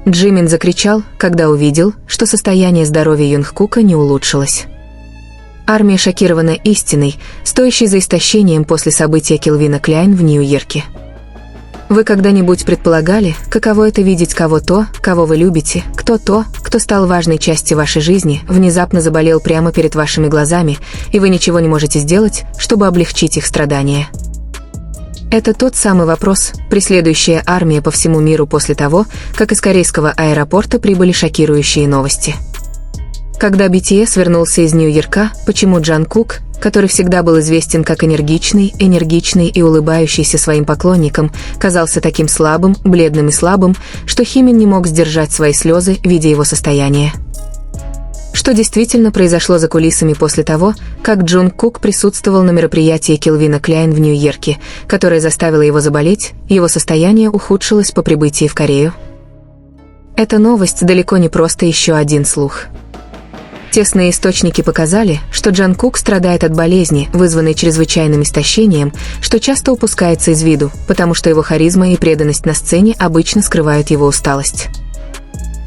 Джимин закричал, когда увидел, что состояние здоровья Юнгкука не улучшилось. Армия шокирована истиной, стоящей за истощением после события Келвина Кляйн в Нью-Йорке. Вы когда-нибудь предполагали, каково это видеть кого-то, кого вы любите, кто стал важной частью вашей жизни, внезапно заболел прямо перед вашими глазами, и вы ничего не можете сделать, чтобы облегчить их страдания? Это тот самый вопрос, преследующая армия по всему миру после того, как из корейского аэропорта прибыли шокирующие новости. Когда BTS вернулся из Нью-Йорка, почему Джангкук, который всегда был известен как энергичный и улыбающийся своим поклонникам, казался таким слабым, бледным и слабым, что Химин не мог сдержать свои слезы, видя его состояние? Что действительно произошло за кулисами после того, как Джангкук присутствовал на мероприятии Келвина Кляйн в Нью-Йорке, которое заставило его заболеть, его состояние ухудшилось по прибытии в Корею? Эта новость далеко не просто еще один слух. Тесные источники показали, что Джангкук страдает от болезни, вызванной чрезвычайным истощением, что часто упускается из виду, потому что его харизма и преданность на сцене обычно скрывают его усталость.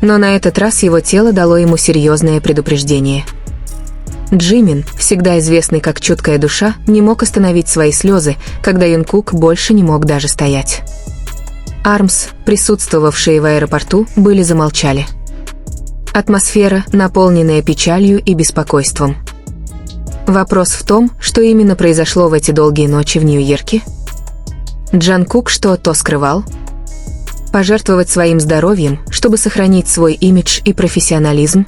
Но на этот раз его тело дало ему серьезное предупреждение. Джимин, всегда известный как чуткая душа, не мог остановить свои слезы, когда Юнгкук больше не мог даже стоять. Армс, присутствовавшие в аэропорту, замолчали. Атмосфера, наполненная печалью и беспокойством. Вопрос в том, что именно произошло в эти долгие ночи в Нью-Йорке. Джангкук что-то скрывал? Пожертвовать своим здоровьем, чтобы сохранить свой имидж и профессионализм?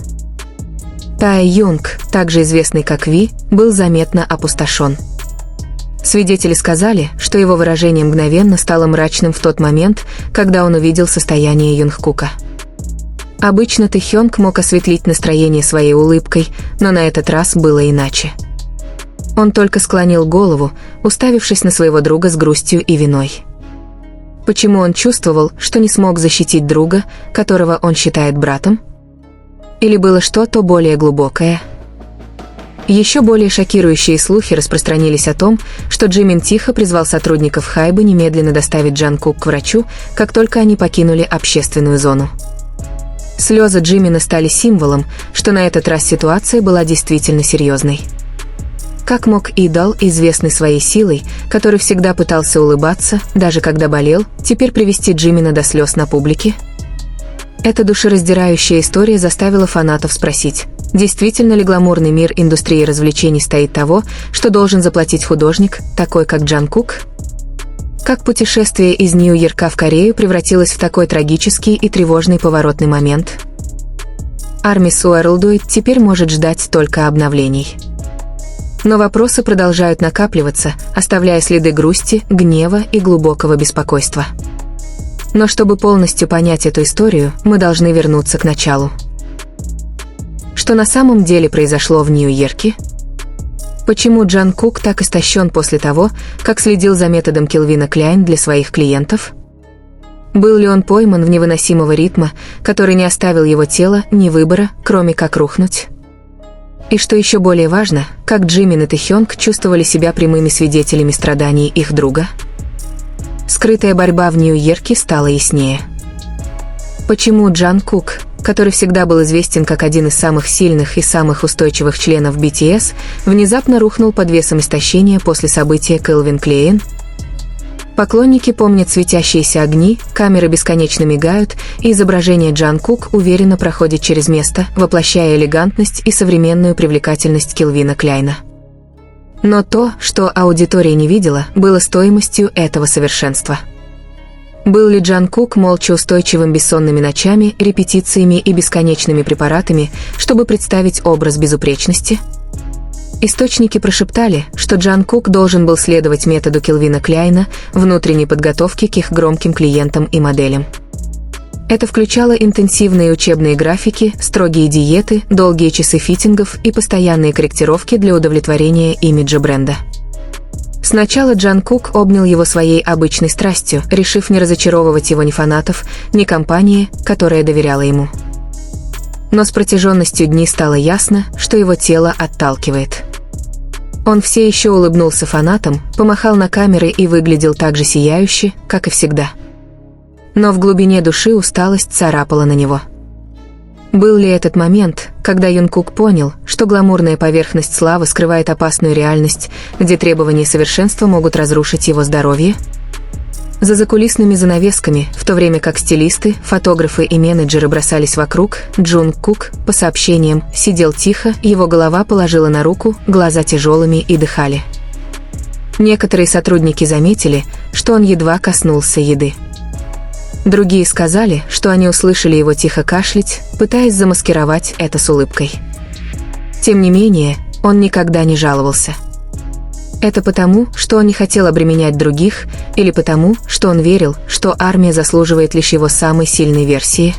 Таe Юнг, также известный как Ви, был заметно опустошен. Свидетели сказали, что его выражение мгновенно стало мрачным в тот момент, когда он увидел состояние Юнгкука. Обычно Тэхёнг мог осветлить настроение своей улыбкой, но на этот раз было иначе. Он только склонил голову, уставившись на своего друга с грустью и виной. Почему он чувствовал, что не смог защитить друга, которого он считает братом? Или было что-то более глубокое? Еще более шокирующие слухи распространились о том, что Джимин тихо призвал сотрудников Хайбы немедленно доставить Джангкук к врачу, как только они покинули общественную зону. Слезы Джимина стали символом, что на этот раз ситуация была действительно серьезной. Как мог идол, известный своей силой, который всегда пытался улыбаться, даже когда болел, теперь привести Джимина до слез на публике? Эта душераздирающая история заставила фанатов спросить, действительно ли гламурный мир индустрии развлечений стоит того, что должен заплатить художник, такой как Джангкук? Как путешествие из Нью-Йорка в Корею превратилось в такой трагический и тревожный поворотный момент? Армис Уорлдуид теперь может ждать только обновлений. Но вопросы продолжают накапливаться, оставляя следы грусти, гнева и глубокого беспокойства. Но чтобы полностью понять эту историю, мы должны вернуться к началу. Что на самом деле произошло в Нью-Йорке? Почему Джангкук так истощен после того, как следил за методом Келвина Кляйн для своих клиентов? Был ли он пойман в невыносимого ритма, который не оставил его тело ни выбора, кроме как рухнуть? И что еще более важно, как Джимин и Тэхёнг чувствовали себя прямыми свидетелями страданий их друга? Скрытая борьба в Нью-Йорке стала яснее. Почему Джангкук, который всегда был известен как один из самых сильных и самых устойчивых членов BTS, внезапно рухнул под весом истощения после события Келвин Кляйн? Поклонники помнят светящиеся огни, камеры бесконечно мигают, и изображение Джангкук уверенно проходит через место, воплощая элегантность и современную привлекательность Келвина Кляйна. Но то, что аудитория не видела, было стоимостью этого совершенства. Был ли Джангкук молча устойчивым бессонными ночами, репетициями и бесконечными препаратами, чтобы представить образ безупречности? Источники прошептали, что Джангкук должен был следовать методу Келвина Кляйна внутренней подготовки к их громким клиентам и моделям. Это включало интенсивные учебные графики, строгие диеты, долгие часы фитингов и постоянные корректировки для удовлетворения имиджа бренда. Сначала Джангкук обнял его своей обычной страстью, решив не разочаровывать его ни фанатов, ни компании, которая доверяла ему. Но с протяженностью дней стало ясно, что его тело отталкивает. Он все еще улыбнулся фанатам, помахал на камеры и выглядел так же сияюще, как и всегда. Но в глубине души усталость царапала на него. Был ли этот момент, когда Юнгкук понял, что гламурная поверхность славы скрывает опасную реальность, где требования совершенства могут разрушить его здоровье? За закулисными занавесками, в то время как стилисты, фотографы и менеджеры бросались вокруг, Джунгкук, по сообщениям, сидел тихо, его голова положила на руку, глаза тяжелыми и дыхали. Некоторые сотрудники заметили, что он едва коснулся еды. Другие сказали, что они услышали его тихо кашлять, пытаясь замаскировать это с улыбкой. Тем не менее, он никогда не жаловался. Это потому, что он не хотел обременять других, или потому, что он верил, что армия заслуживает лишь его самой сильной версии?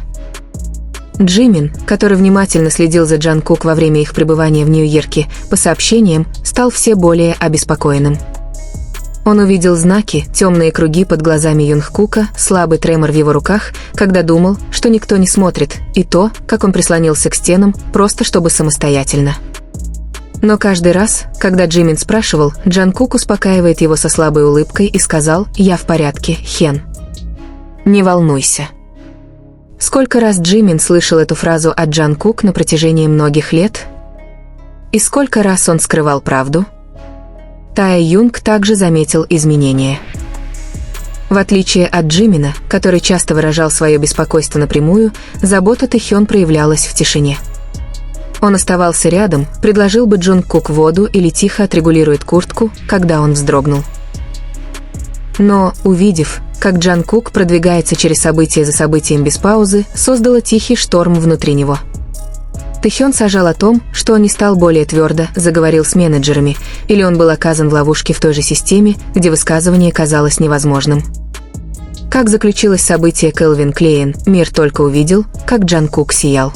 Джимин, который внимательно следил за Джанкук во время их пребывания в Нью-Йорке, по сообщениям, стал все более обеспокоенным. Он увидел знаки, темные круги под глазами Юнгкука, слабый тремор в его руках, когда думал, что никто не смотрит, и то, как он прислонился к стенам, просто чтобы самостоятельно. Но каждый раз, когда Джимин спрашивал, Джанкук успокаивает его со слабой улыбкой и сказал: «Я в порядке, Хен. Не волнуйся». Сколько раз Джимин слышал эту фразу от Джанкук на протяжении многих лет? И сколько раз он скрывал правду? Тае Юнг также заметил изменения. В отличие от Джимина, который часто выражал свое беспокойство напрямую, забота Тэхён проявлялась в тишине. Он оставался рядом, предложил бы Джунгкук воду или тихо отрегулирует куртку, когда он вздрогнул. Но, увидев, как Джанкук продвигается через событие за событием без паузы, создала тихий шторм внутри него. Тэхён сажал о том, что он не стал более твердо, заговорил с менеджерами, или он был оказан в ловушке в той же системе, где высказывание казалось невозможным. Как заключилось событие Кэлвин Клейн, мир только увидел, как Джанкук сиял.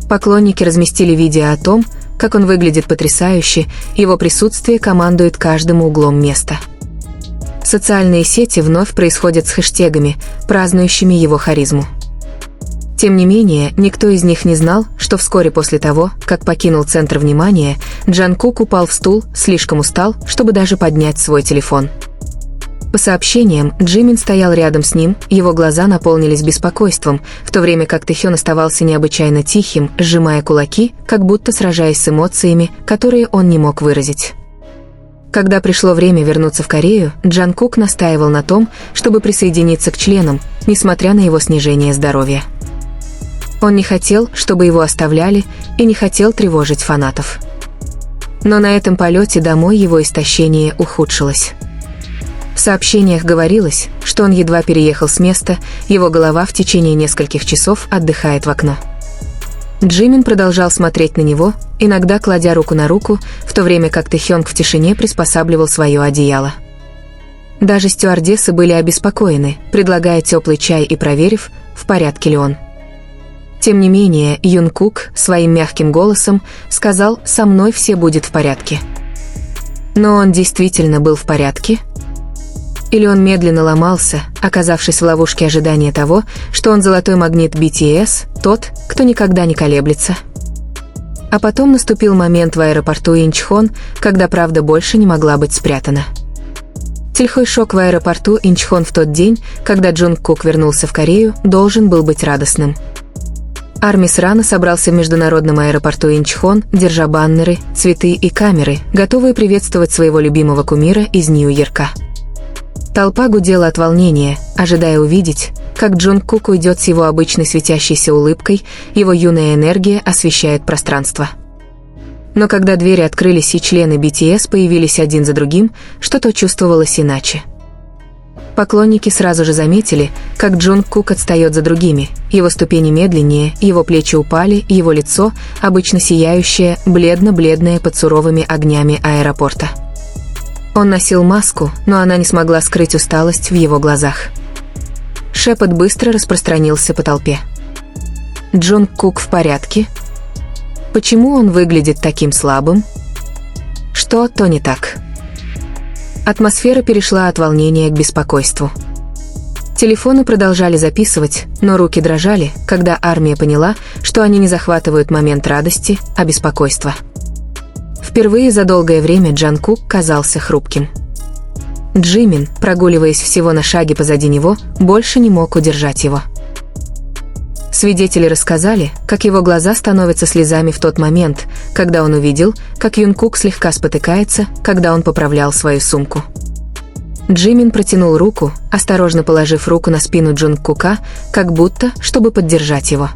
Поклонники разместили видео о том, как он выглядит потрясающе, его присутствие командует каждым углом места. Социальные сети вновь происходят с хэштегами, празднующими его харизму. Тем не менее, никто из них не знал, что вскоре после того, как покинул центр внимания, Джанкук упал в стул, слишком устал, чтобы даже поднять свой телефон. По сообщениям, Джимин стоял рядом с ним, его глаза наполнились беспокойством, в то время как Тэхён оставался необычайно тихим, сжимая кулаки, как будто сражаясь с эмоциями, которые он не мог выразить. Когда пришло время вернуться в Корею, Джанкук настаивал на том, чтобы присоединиться к членам, несмотря на его снижение здоровья. Он не хотел, чтобы его оставляли, и не хотел тревожить фанатов. Но на этом полете домой его истощение ухудшилось. В сообщениях говорилось, что он едва переехал с места, его голова в течение нескольких часов отдыхает в окно. Джимин продолжал смотреть на него, иногда кладя руку на руку, в то время как Тэхёнг в тишине приспосабливал свое одеяло. Даже стюардессы были обеспокоены, предлагая теплый чай и проверив, в порядке ли он. Тем не менее, Юнгкук своим мягким голосом сказал: «Со мной все будет в порядке». Но он действительно был в порядке? Или он медленно ломался, оказавшись в ловушке ожидания того, что он золотой магнит BTS, тот, кто никогда не колеблется? А потом наступил момент в аэропорту Инчхон, когда правда больше не могла быть спрятана. Тихой шок в аэропорту Инчхон в тот день, когда Джунгкук вернулся в Корею, должен был быть радостным. Армис рано собрался в международном аэропорту Инчхон, держа баннеры, цветы и камеры, готовые приветствовать своего любимого кумира из Нью-Йорка. Толпа гудела от волнения, ожидая увидеть, как Джунгкук уйдет с его обычной светящейся улыбкой, его юная энергия освещает пространство. Но когда двери открылись и члены BTS появились один за другим, что-то чувствовалось иначе. Поклонники сразу же заметили, как Джунгкук отстает за другими, его ступени медленнее, его плечи упали, его лицо, обычно сияющее, бледно-бледное под суровыми огнями аэропорта. Он носил маску, но она не смогла скрыть усталость в его глазах. Шепот быстро распространился по толпе. Джунгкук в порядке? Почему он выглядит таким слабым? Что-то не так. Атмосфера перешла от волнения к беспокойству. Телефоны продолжали записывать, но руки дрожали, когда армия поняла, что они не захватывают момент радости, а беспокойства. Впервые за долгое время Джанкук казался хрупким. Джимин, прогуливаясь всего на шаге позади него, больше не мог удержать его. Свидетели рассказали, как его глаза становятся слезами в тот момент, когда он увидел, как Юнкук слегка спотыкается, когда он поправлял свою сумку. Джимин протянул руку, осторожно положив руку на спину Джунгкука, как будто, чтобы поддержать его.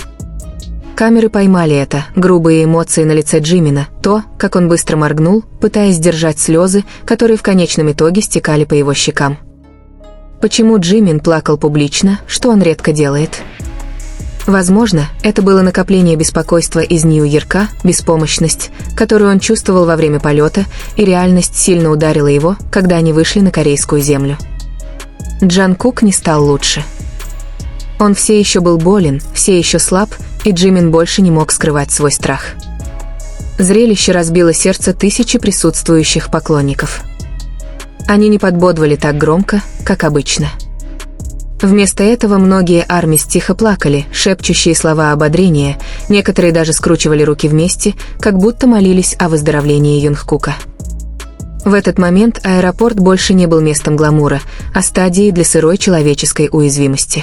Камеры поймали это, грубые эмоции на лице Джимина, то, как он быстро моргнул, пытаясь сдержать слезы, которые в конечном итоге стекали по его щекам. Почему Джимин плакал публично, что он редко делает? Возможно, это было накопление беспокойства из Нью-Йорка, беспомощность, которую он чувствовал во время полета, и реальность сильно ударила его, когда они вышли на корейскую землю. Джангкук не стал лучше. Он все еще был болен, все еще слаб, и Джимин больше не мог скрывать свой страх. Зрелище разбило сердце тысячи присутствующих поклонников. Они не подбодривали так громко, как обычно. Вместо этого многие армии тихо плакали, шепчущие слова ободрения, некоторые даже скручивали руки вместе, как будто молились о выздоровлении Юнгкука. В этот момент аэропорт больше не был местом гламура, а стадией для сырой человеческой уязвимости.